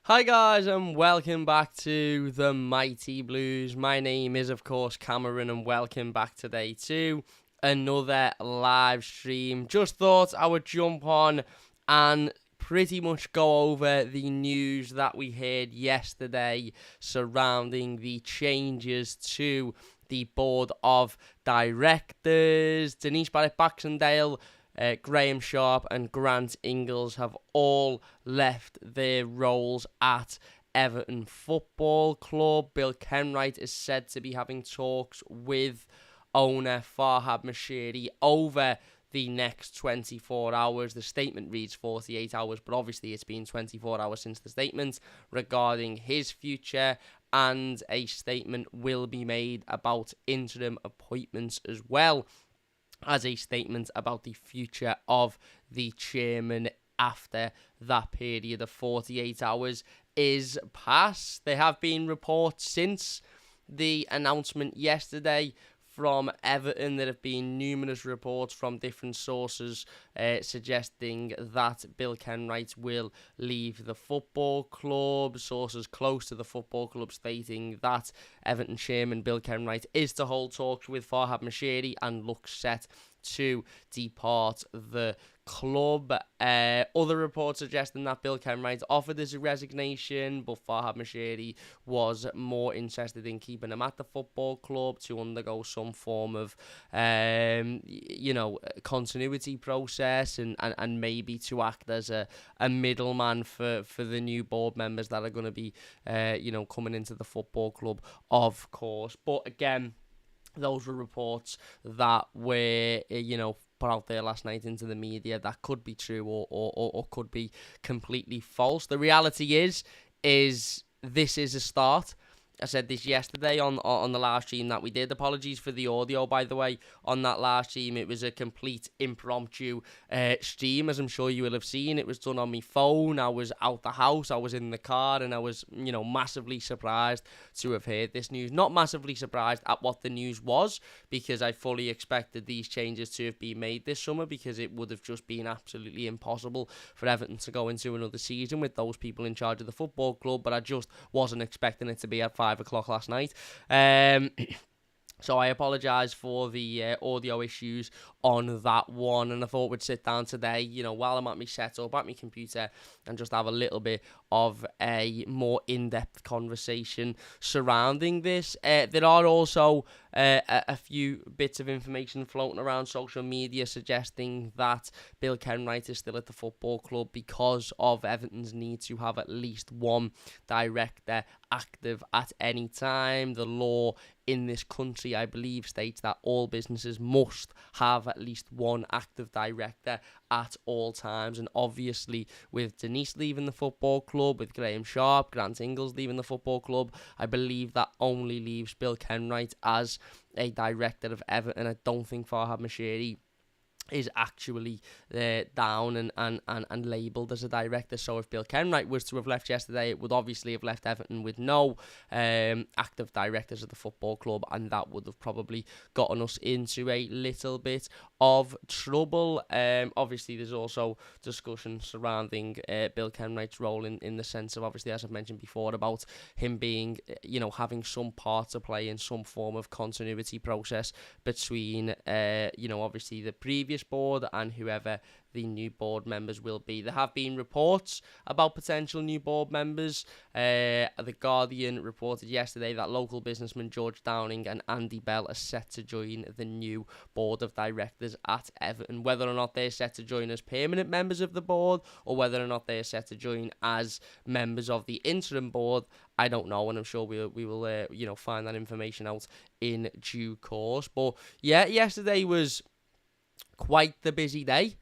Hi guys and welcome back to the Mighty Blues. My name is of course Cameron and welcome back today to another live stream. Just thought I would jump on and pretty much go over the news that we heard yesterday surrounding the changes to the board of directors. Denise Barrett-Baxendale, Graham Sharp and Grant Ingles have all left their roles at Everton Football Club. Bill Kenwright is said to be having talks with owner Farhad Moshiri over the next 24 hours. The statement reads 48 hours, but obviously it's been 24 hours since the statement regarding his future, and a statement will be made about interim appointments as well as a statement about the future of the chairman after that period of 48 hours is past. There have been reports since the announcement yesterday from Everton. There have been numerous reports from different sources suggesting that Bill Kenwright will leave the football club. Sources close to the football club stating that Everton chairman Bill Kenwright is to hold talks with Farhad Moshiri and looks set to depart the club. Other reports suggesting that Bill Kenwright offered his resignation, but Farhad Moshiri was more interested in keeping him at the football club to undergo some form of, continuity process and maybe to act as a middleman for the new board members that are going to be, coming into the football club, of course. But again, those were reports that were, put out there last night into the media that could be true or could be completely false. The reality is this is a start. I said this yesterday on the live stream that we did. Apologies for the audio, by the way, on that live stream. It was a complete impromptu stream, as I'm sure you will have seen. It was done on my phone. I was out the house. I was in the car, and I was, massively surprised to have heard this news. Not massively surprised at what the news was, because I fully expected these changes to have been made this summer, because it would have just been absolutely impossible for Everton to go into another season with those people in charge of the football club. But I just wasn't expecting it to be at 5 o'clock last night. So I apologise for the audio issues on that one, and I thought we'd sit down today, while I'm at my setup, at my computer, and just have a little bit of a more in-depth conversation surrounding this. There are also a few bits of information floating around social media suggesting that Bill Kenwright is still at the football club because of Everton's need to have at least one director active at any time. The law in this country, I believe, states that all businesses must have at least one active director at all times. And obviously, with Denise leaving the football club, with Graham Sharp, Grant Ingles leaving the football club, I believe that only leaves Bill Kenwright as a director of Everton. I don't think Farhad Moshiri is actually down and labelled as a director. So if Bill Kenwright was to have left yesterday, it would obviously have left Everton with no active directors of the football club, and that would have probably gotten us into a little bit of trouble. Obviously, there's also discussion surrounding Bill Kenwright's role in the sense of, obviously, as I've mentioned before, about him being, having some part to play in some form of continuity process between, obviously the previous board and whoever the new board members will be. There have been reports about potential new board members. The Guardian reported yesterday that local businessman George Downing and Andy Bell are set to join the new board of directors at Everton. Whether or not they're set to join as permanent members of the board, or whether or not they're set to join as members of the interim board, I don't know, and I'm sure we will find that information out in due course. But yeah, yesterday was quite the busy day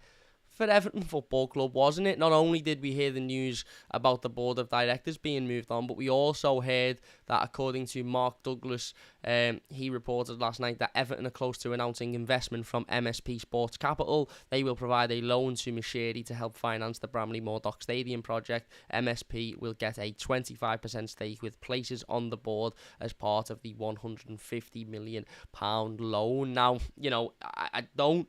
for Everton Football Club, wasn't it? Not only did we hear the news about the board of directors being moved on, but we also heard that, according to Mark Douglas, he reported last night that Everton are close to announcing investment from MSP Sports Capital. They will provide a loan to Moshiri to help finance the Bramley-Moore Dock Stadium project. MSP will get a 25% stake with places on the board as part of the £150 million loan. Now, I don't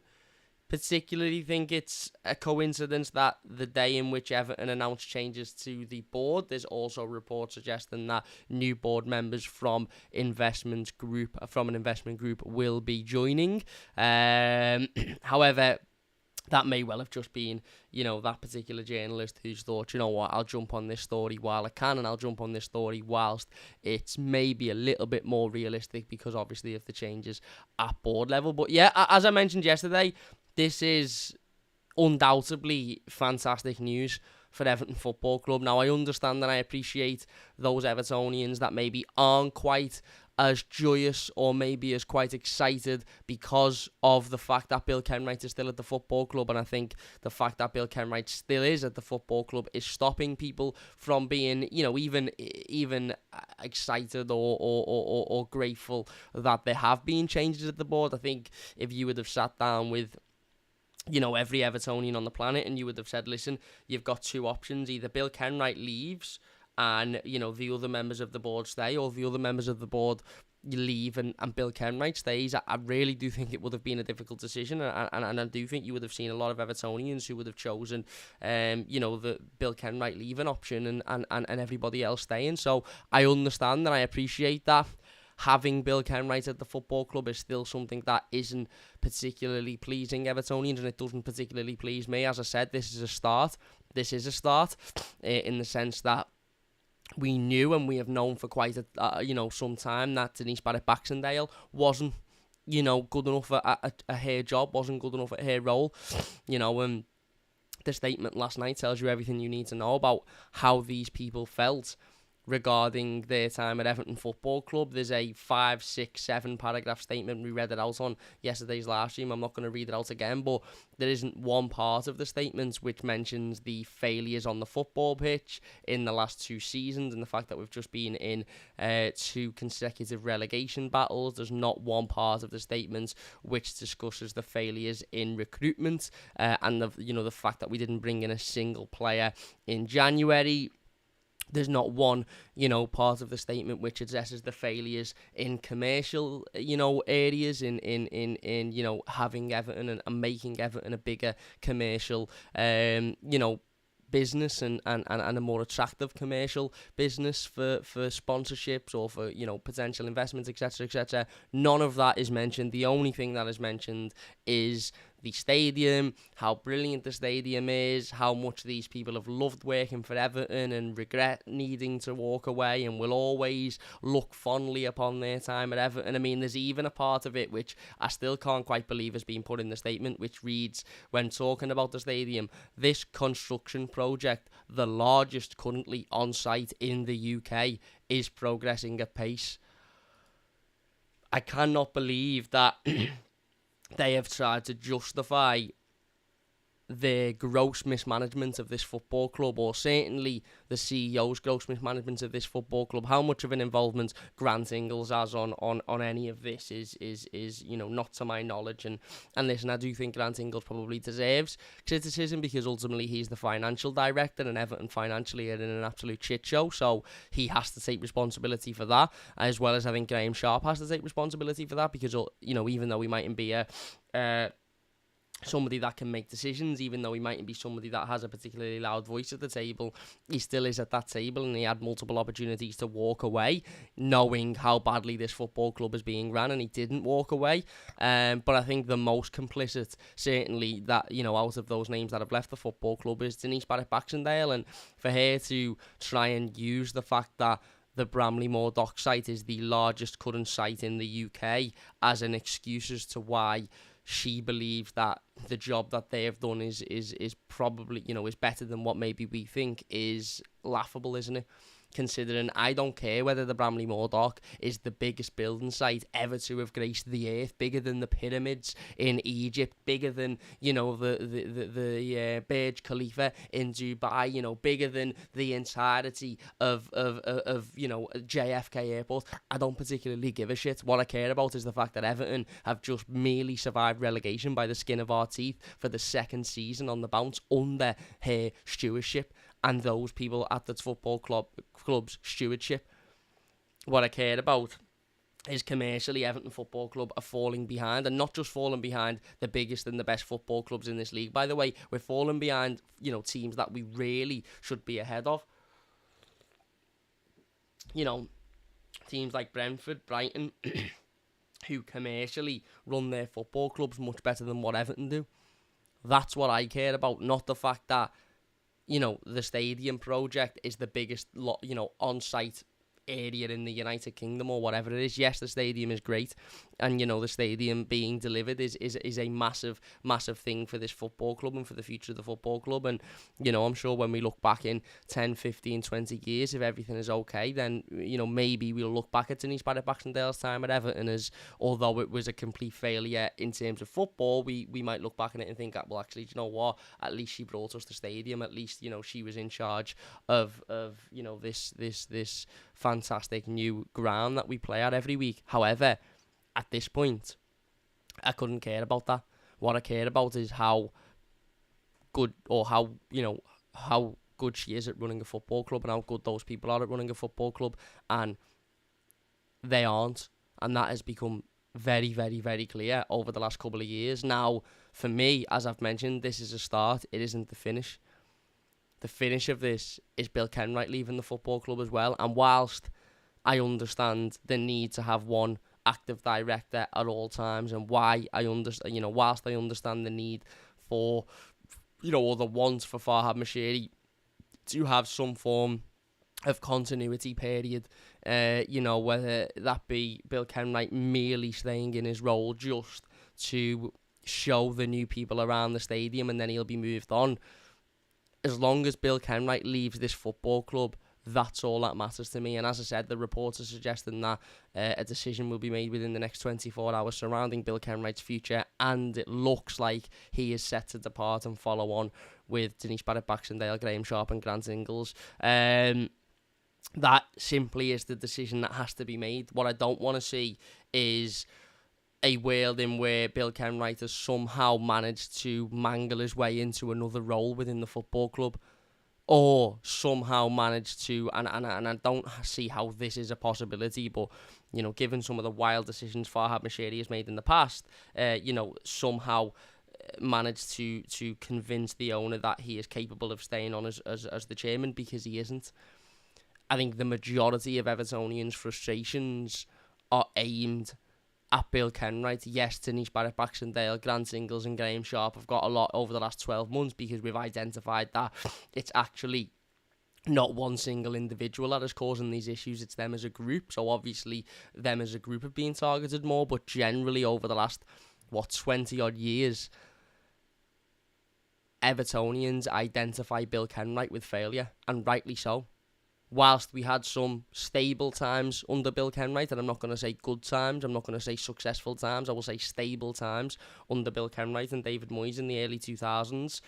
particularly think it's a coincidence that the day in which Everton announced changes to the board, there's also reports suggesting that new board members from an investment group will be joining. However, that may well have just been, that particular journalist who's thought, you know what, I'll jump on this story while I can, and I'll jump on this story whilst it's maybe a little bit more realistic because obviously of the changes at board level. But yeah, as I mentioned yesterday, this is undoubtedly fantastic news for Everton Football Club. Now, I understand and I appreciate those Evertonians that maybe aren't quite as joyous or maybe as quite excited because of the fact that Bill Kenwright is still at the football club, and I think the fact that Bill Kenwright still is at the football club is stopping people from being, even excited or grateful that there have been changes at the board. I think if you would have sat down with every Evertonian on the planet and you would have said, listen, you've got two options: either Bill Kenwright leaves and the other members of the board stay, or the other members of the board leave and Bill Kenwright stays. I really do think it would have been a difficult decision, and I do think you would have seen a lot of Evertonians who would have chosen the Bill Kenwright leaving option and everybody else staying. So I understand and I appreciate that. Having Bill Kenwright at the football club is still something that isn't particularly pleasing Evertonians, and it doesn't particularly please me. As I said, this is a start. In the sense that we knew and we have known for quite some time that Denise Barrett-Baxendale wasn't good enough at her job, wasn't good enough at her role. And the statement last night tells you everything you need to know about how these people felt regarding their time at Everton Football Club. There's a 5, 6, 7 paragraph statement. We read it out on yesterday's live stream. I'm not going to read it out again, but there isn't one part of the statement which mentions the failures on the football pitch in the last 2 seasons and the fact that we've just been in 2 consecutive relegation battles. There's not one part of the statement which discusses the failures in recruitment and the fact that we didn't bring in a single player in January. There's not one, part of the statement which addresses the failures in commercial, areas, in having Everton and making Everton a bigger commercial, business and a more attractive commercial business for sponsorships or for potential investments, etc. None of that is mentioned. The only thing that is mentioned is the stadium, how brilliant the stadium is, how much these people have loved working for Everton and regret needing to walk away and will always look fondly upon their time at Everton. I mean, there's even a part of it which I still can't quite believe has been put in the statement, which reads, when talking about the stadium, this construction project, the largest currently on site in the UK, is progressing at pace. I cannot believe that they have tried to justify the gross mismanagement of this football club, or certainly the CEO's gross mismanagement of this football club. How much of an involvement Grant Ingles has on any of this is not to my knowledge. And listen, I do think Grant Ingles probably deserves criticism because ultimately he's the financial director and Everton financially are in an absolute shit show, so he has to take responsibility for that, as well as I think Graham Sharp has to take responsibility for that, because even though he mightn't be somebody that can make decisions, even though he mightn't be somebody that has a particularly loud voice at the table, he still is at that table, and he had multiple opportunities to walk away knowing how badly this football club is being ran, and he didn't walk away. But I think the most complicit, certainly, that out of those names that have left the football club, is Denise Barrett-Baxendale, and for her to try and use the fact that the Bramley-Moore dock site is the largest current site in the UK as an excuse as to why she believes that the job that they have done is probably, is better than what maybe we think, is laughable, isn't it? Considering I don't care whether the Bramley-Moore dock is the biggest building site ever to have graced the earth, bigger than the pyramids in Egypt, bigger than the Burj Khalifa in Dubai, bigger than the entirety of JFK Airport. I don't particularly give a shit. What I care about is the fact that Everton have just merely survived relegation by the skin of our teeth for the second season on the bounce under her stewardship and those people at the football club's stewardship. What I cared about is commercially Everton Football Club are falling behind, and not just falling behind the biggest and the best football clubs in this league. By the way, we're falling behind, teams that we really should be ahead of. Teams like Brentford, Brighton, who commercially run their football clubs much better than what Everton do. That's what I care about, not the fact that, the stadium project is the biggest, on-site area in the United Kingdom or whatever it is. Yes, the stadium is great, and the stadium being delivered is a massive thing for this football club and for the future of the football club. And I'm sure when we look back in 10, 15, 20 years, if everything is okay, then maybe we'll look back at Denise Barrett-Baxendale's time at Everton as, although it was a complete failure in terms of football, we might look back on it and think, well, actually, do you know what, at least she brought us the stadium, at least she was in charge of this fantastic new ground that we play at every week. However, at this point, I couldn't care about that. What I cared about is how good, or how good she is at running a football club, and how good those people are at running a football club, and they aren't. And that has become very, very, very clear over the last couple of years. Now, for me, as I've mentioned, this is a start. It isn't the finish. The finish of this is Bill Kenwright leaving the football club as well. And whilst I understand the need to have one active director at all times, and why I understand, whilst I understand the need for, or the want for Farhad Moshiri to have some form of continuity period, whether that be Bill Kenwright merely staying in his role just to show the new people around the stadium and then he'll be moved on. As long as Bill Kenwright leaves this football club, that's all that matters to me. And as I said, the reports are suggesting that a decision will be made within the next 24 hours surrounding Bill Kenwright's future, and it looks like he is set to depart and follow on with Denise Barrett-Baxendale, Graham Sharp and Grant Ingles. That simply is the decision that has to be made. What I don't want to see is a world in where Bill Kenwright has somehow managed to mangle his way into another role within the football club, or somehow managed to, and I don't see how this is a possibility, but, given some of the wild decisions Farhad Moshiri has made in the past, somehow managed to convince the owner that he is capable of staying on as the chairman, because he isn't. I think the majority of Evertonians' frustrations are aimed at Bill Kenwright. Yes, Denise Barrett-Baxendale, Grant Ingles and Graham Sharp have got a lot over the last 12 months because we've identified that it's actually not one single individual that is causing these issues, it's them as a group. So obviously them as a group have been targeted more, but generally over the last, 20 odd years, Evertonians identify Bill Kenwright with failure, and rightly so. Whilst we had some stable times under Bill Kenwright, and I'm not going to say good times, I'm not going to say successful times, I will say stable times under Bill Kenwright and David Moyes in the early 2000s,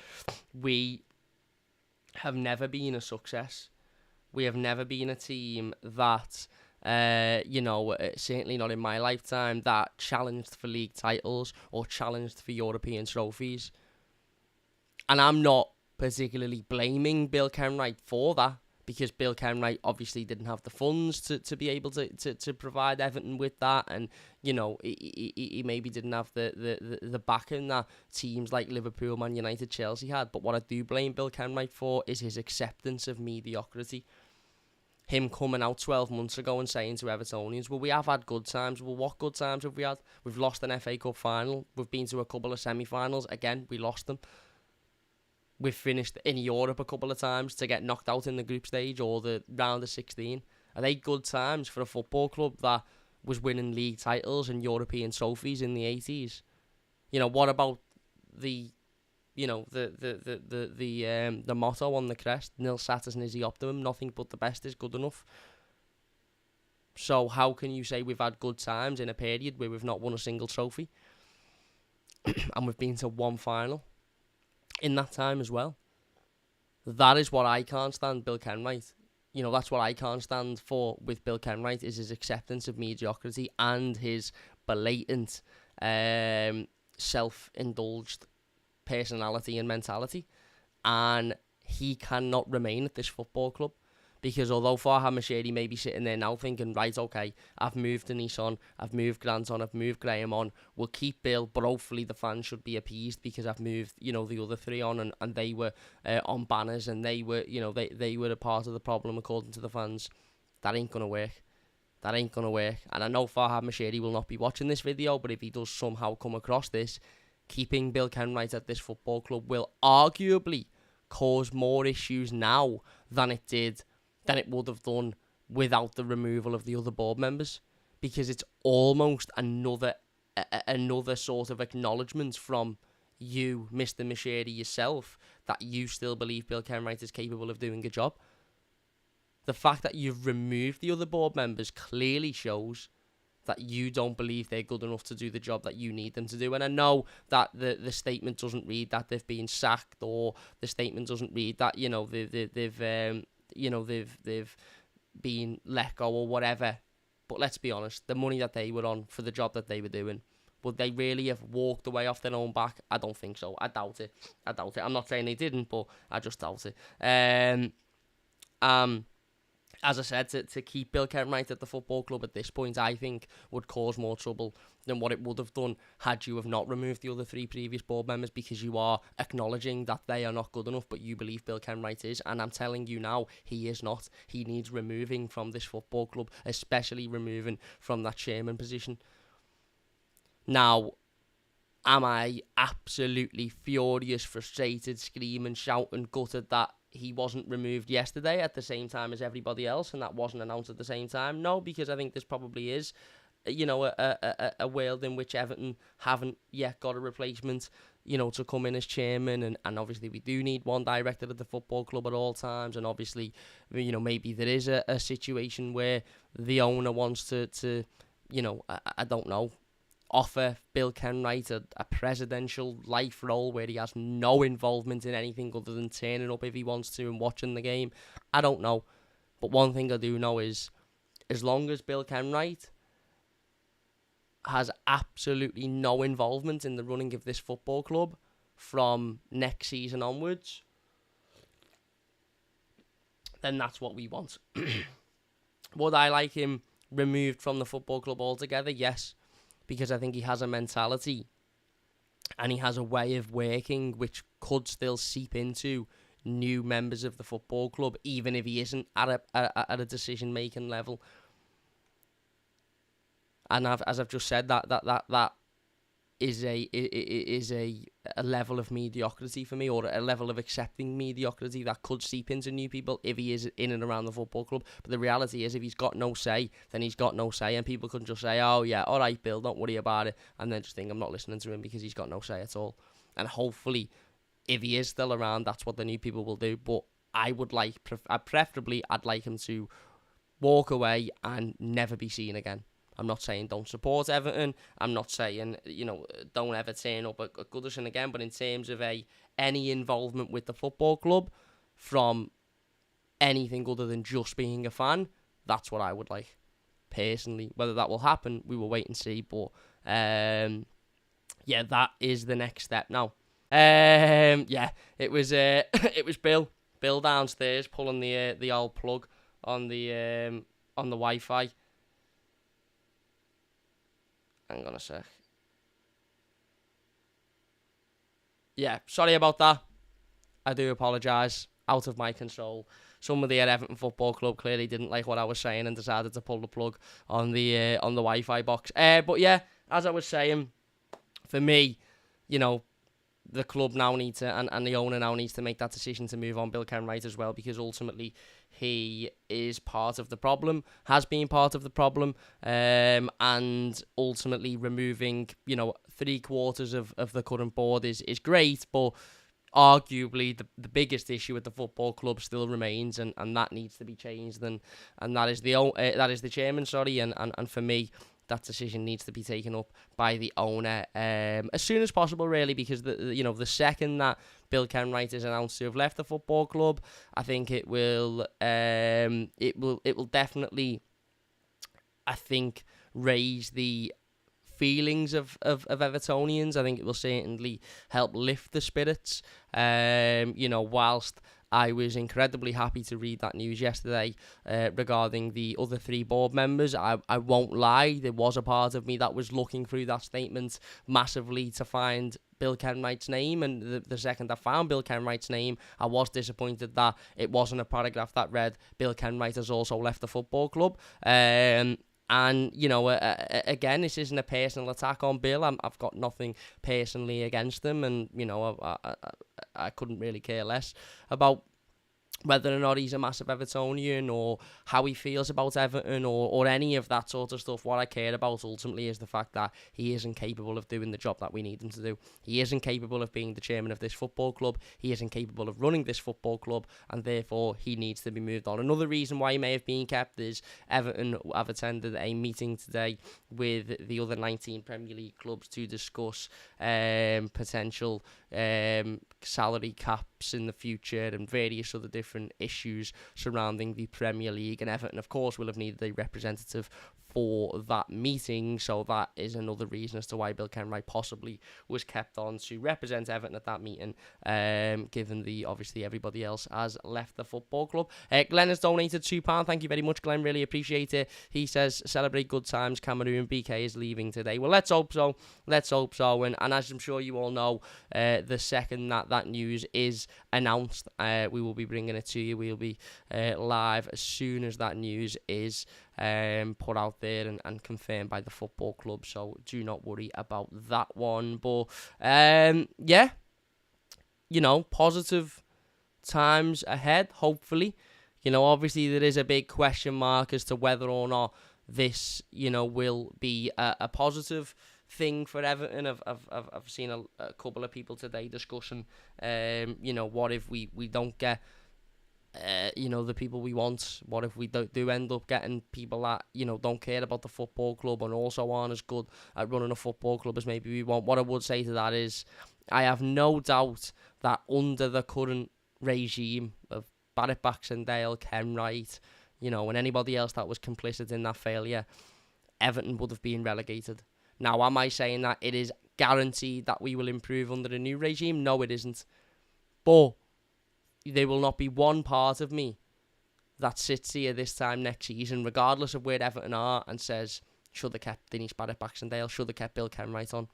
we have never been a success. We have never been a team that, certainly not in my lifetime, that challenged for league titles or challenged for European trophies. And I'm not particularly blaming Bill Kenwright for that, because Bill Kenwright obviously didn't have the funds to be able to provide Everton with that, and he maybe didn't have the backing that teams like Liverpool, Man United, Chelsea had. But what I do blame Bill Kenwright for is his acceptance of mediocrity. Him coming out 12 months ago and saying to Evertonians, well, we have had good times. Well, what good times have we had? We've lost an FA Cup final. We've been to a couple of semi-finals. Again, we lost them. We've finished in Europe a couple of times to get knocked out in the group stage or the round of 16. Are they good times for a football club that was winning league titles and European trophies in the 80s? What about the motto on the crest, nil satis nisi optimum, nothing but the best is good enough? So how can you say we've had good times in a period where we've not won a single trophy and we've been to one final in that time as well? That is what I can't stand Bill Kenwright. That's what I can't stand for with Bill Kenwright, is his acceptance of mediocrity and his blatant self-indulged personality and mentality. And he cannot remain at this football club, Because although Farhad Moshiri may be sitting there now thinking, right, okay, I've moved Denise on, I've moved Grant on, I've moved Graham on, we'll keep Bill, but hopefully the fans should be appeased because I've moved, the other three on, and they were on banners, and they were, they were a part of the problem according to the fans. That ain't going to work. That ain't going to work. And I know Farhad Moshiri will not be watching this video, but if he does somehow come across this, keeping Bill Kenwright at this football club will arguably cause more issues now than it would have done without the removal of the other board members, because it's almost another sort of acknowledgement from you, Mr. Moshiri, yourself, that you still believe Bill Kenwright is capable of doing a job. The fact that you've removed the other board members clearly shows that you don't believe they're good enough to do the job that you need them to do. And I know that the statement doesn't read that they've been sacked, or the statement doesn't read that they've been let go or whatever. But let's be honest, the money that they were on for the job that they were doing, would they really have walked away off their own back? I don't think so. I doubt it. I'm not saying they didn't, but I just doubt it. As I said, to keep Bill Kenwright at the football club at this point, I think would cause more trouble than what it would have done had you have not removed the other three previous board members, because you are acknowledging that they are not good enough, but you believe Bill Kenwright is. And I'm telling you now, he is not. He needs removing from this football club, especially removing from that chairman position. Now, am I absolutely furious, frustrated, screaming, shouting, gutted that he wasn't removed yesterday at the same time as everybody else, and that wasn't announced at the same time? No, because I think this probably is, a world in which Everton haven't yet got a replacement, to come in as chairman, and obviously we do need one director at the football club at all times, and obviously, maybe there is a situation where the owner wants to I don't know, offer Bill Kenwright a presidential life role where he has no involvement in anything other than turning up if he wants to and watching the game. I don't know. But one thing I do know is, as long as Bill Kenwright has absolutely no involvement in the running of this football club from next season onwards, then that's what we want. Would I like him removed from the football club altogether? Yes. Because I think he has a mentality and he has a way of working which could still seep into new members of the football club, even if he isn't at a decision-making level. And as I've just said, that is a level of mediocrity for me, or a level of accepting mediocrity that could seep into new people if he is in and around the football club. But the reality is, if he's got no say, then he's got no say, and people can just say, oh yeah, all right, Bill, don't worry about it, and then just think, I'm not listening to him because he's got no say at all. And hopefully, if he is still around, that's what the new people will do. But I would preferably, I'd like him to walk away and never be seen again. I'm not saying don't support Everton. I'm not saying, don't ever turn up at Goodison again. But in terms of any involvement with the football club from anything other than just being a fan, that's what I would like, personally. Whether that will happen, we will wait and see. But, yeah, that is the next step now. Yeah, it was it was Bill downstairs pulling the old plug on the Wi-Fi. Hang on a sec. Yeah, sorry about that. I do apologise. Out of my control. Somebody at Everton Football Club clearly didn't like what I was saying and decided to pull the plug on the Wi-Fi box. But yeah, as I was saying, for me, the club now needs to, and the owner now needs to make that decision to move on Bill Kenwright as well, because ultimately he is part of the problem, has been part of the problem, and ultimately removing, 3/4 of the current board is great, but arguably the biggest issue with the football club still remains, and that needs to be changed, and that is the chairman, and for me, that decision needs to be taken up by the owner as soon as possible, really, because the second that Bill Kenwright is announced to have left the football club, I think it will definitely, I think, raise the feelings of Evertonians. I think it will certainly help lift the spirits. Whilst I was incredibly happy to read that news yesterday regarding the other 3 board members, I won't lie, there was a part of me that was looking through that statement massively to find Bill Kenwright's name, and the second I found Bill Kenwright's name, I was disappointed that it wasn't a paragraph that read Bill Kenwright has also left the football club. And, again, this isn't a personal attack on Bill. I've got nothing personally against him, and, I couldn't really care less about whether or not he's a massive Evertonian or how he feels about Everton or any of that sort of stuff. What I care about ultimately is the fact that he isn't capable of doing the job that we need him to do. He isn't capable of being the chairman of this football club. He isn't capable of running this football club, and therefore he needs to be moved on. Another reason why he may have been kept is Everton have attended a meeting today with the other 19 Premier League clubs to discuss potential salary caps in the future and various other different issues surrounding the Premier League, and Everton of course will have needed a representative for that meeting, so that is another reason as to why Bill Kenwright possibly was kept on to represent Everton at that meeting, given the obviously everybody else has left the football club. Glenn has donated £2. Thank you very much, Glenn, really appreciate it. He says celebrate good times, Cameroon, BK is leaving today. Well, let's hope so, and as I'm sure you all know, the second that news is announced, we will be bringing it to you. We'll be live as soon as that news is put out there and confirmed by the football club, so do not worry about that one. But positive times ahead, hopefully. Obviously there is a big question mark as to whether or not this will be a positive thing for Everton. I've seen a couple of people today discussing what if we don't get the people we want? What if we do end up getting people that don't care about the football club and also aren't as good at running a football club as maybe we want? What I would say to that is I have no doubt that under the current regime of Barrett, Baxendale, Kenwright, and anybody else that was complicit in that failure, Everton would have been relegated. Now, am I saying that it is guaranteed that we will improve under the new regime? No, it isn't. But there will not be one part of me that sits here this time next season, regardless of where Everton are, and says, should have kept Dennis Barrett Baxendale, should have kept Bill Kenwright on.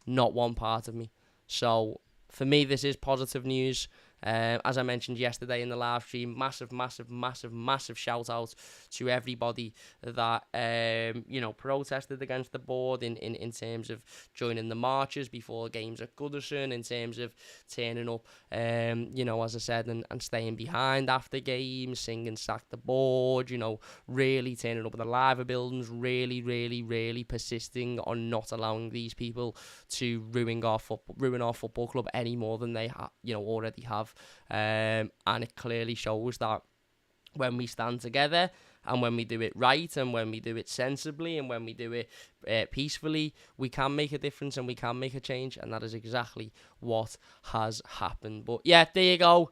Not one part of me. So, for me, this is positive news. As I mentioned yesterday in the live stream, massive shout out to everybody that protested against the board in terms of joining the marches before games at Goodison, in terms of turning up as I said, and staying behind after games, singing sack the board, really turning up at the live buildings, really persisting on not allowing these people to ruin our football club any more than they already have. And it clearly shows that when we stand together and when we do it right and when we do it sensibly and when we do it peacefully, we can make a difference and we can make a change, and that is exactly what has happened. But yeah, there you go.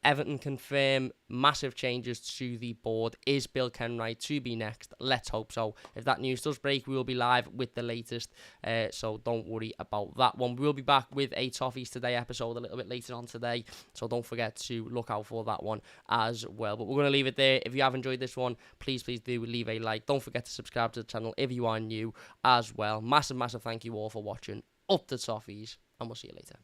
Everton confirm massive changes to the board. Is Bill Kenwright to be next? Let's hope so. If that news does break, we will be live with the latest. So don't worry about that one. We will be back with a Toffees Today episode a little bit later on today. So don't forget to look out for that one as well. But we're going to leave it there. If you have enjoyed this one, please do leave a like. Don't forget to subscribe to the channel if you are new as well. Massive thank you all for watching. Up the Toffees, and we'll see you later.